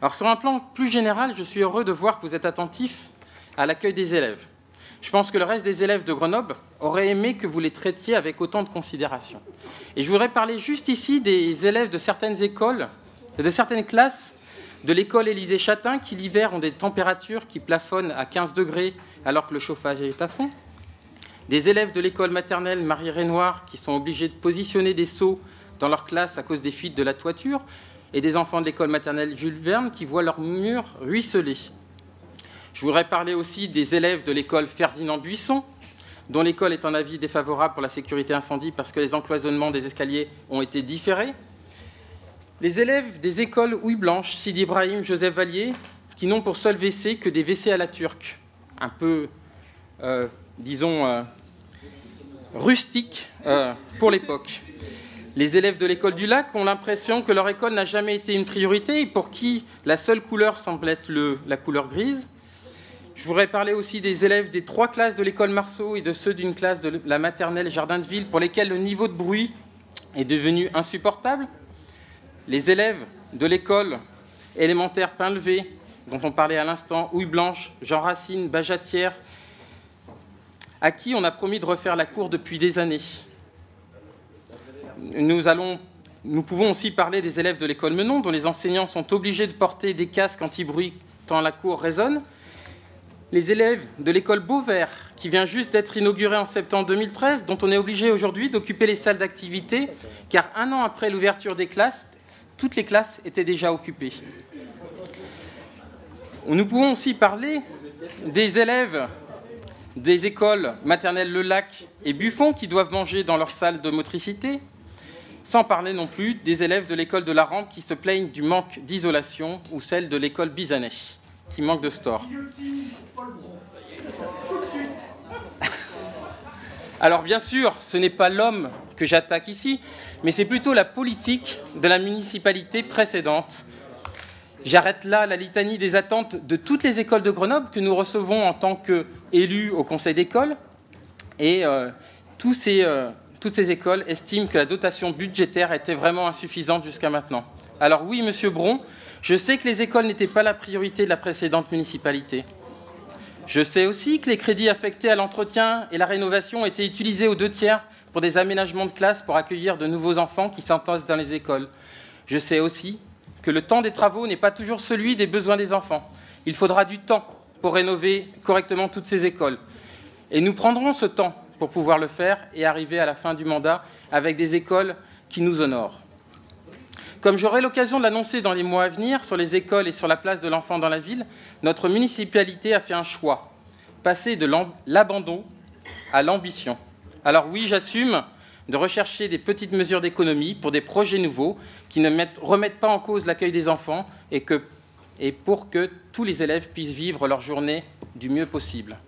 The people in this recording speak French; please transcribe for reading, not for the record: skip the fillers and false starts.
Alors sur un plan plus général, je suis heureux de voir que vous êtes attentifs à l'accueil des élèves. Je pense que le reste des élèves de Grenoble aurait aimé que vous les traitiez avec autant de considération. Et je voudrais parler juste ici des élèves de certaines écoles, de certaines classes de l'école Élysée-Châtain qui l'hiver ont des températures qui plafonnent à 15 degrés alors que le chauffage est à fond. Des élèves de l'école maternelle Marie-Renoir qui sont obligés de positionner des seaux dans leur classe à cause des fuites de la toiture, et des enfants de l'école maternelle Jules Verne qui voient leurs murs ruisseler. Je voudrais parler aussi des élèves de l'école Ferdinand Buisson, dont l'école est en avis défavorable pour la sécurité incendie parce que les encloisonnements des escaliers ont été différés. Les élèves des écoles Houille Blanche, Sidi Ibrahim, Joseph Vallier, qui n'ont pour seul WC que des WC à la turque, un peu, disons, rustiques pour l'époque. Les élèves de l'école du Lac ont l'impression que leur école n'a jamais été une priorité et pour qui la seule couleur semble être la couleur grise. Je voudrais parler aussi des élèves des 3 classes de l'école Marceau et de ceux d'une classe de la maternelle Jardin de Ville pour lesquels le niveau de bruit est devenu insupportable. Les élèves de l'école élémentaire Pain-Levé, dont on parlait à l'instant, Houille Blanche, Jean Racine, Bajatière, à qui on a promis de refaire la cour depuis des années. Nous pouvons aussi parler des élèves de l'école Menon, dont les enseignants sont obligés de porter des casques anti-bruit tant la cour résonne. Les élèves de l'école Beauvert, qui vient juste d'être inaugurée en septembre 2013, dont on est obligé aujourd'hui d'occuper les salles d'activité, car 1 an après l'ouverture des classes, toutes les classes étaient déjà occupées. Nous pouvons aussi parler des élèves des écoles maternelles Le Lac et Buffon, qui doivent manger dans leur salle de motricité, sans parler non plus des élèves de l'école de la Rampe qui se plaignent du manque d'isolation, ou celle de l'école Bizanet, qui manque de store. Alors bien sûr, ce n'est pas l'homme que j'attaque ici, mais c'est plutôt la politique de la municipalité précédente. J'arrête là la litanie des attentes de toutes les écoles de Grenoble que nous recevons en tant qu'élus au conseil d'école, et toutes ces écoles estiment que la dotation budgétaire était vraiment insuffisante jusqu'à maintenant. Alors oui, Monsieur Bron, je sais que les écoles n'étaient pas la priorité de la précédente municipalité. Je sais aussi que les crédits affectés à l'entretien et la rénovation étaient utilisés aux 2/3 pour des aménagements de classe pour accueillir de nouveaux enfants qui s'entassent dans les écoles. Je sais aussi que le temps des travaux n'est pas toujours celui des besoins des enfants. Il faudra du temps pour rénover correctement toutes ces écoles. Et nous prendrons ce temps pour pouvoir le faire et arriver à la fin du mandat avec des écoles qui nous honorent. Comme j'aurai l'occasion de l'annoncer dans les mois à venir sur les écoles et sur la place de l'enfant dans la ville, notre municipalité a fait un choix, passer de l'abandon à l'ambition. Alors oui, j'assume de rechercher des petites mesures d'économie pour des projets nouveaux qui ne remettent pas en cause l'accueil des enfants et pour que tous les élèves puissent vivre leur journée du mieux possible.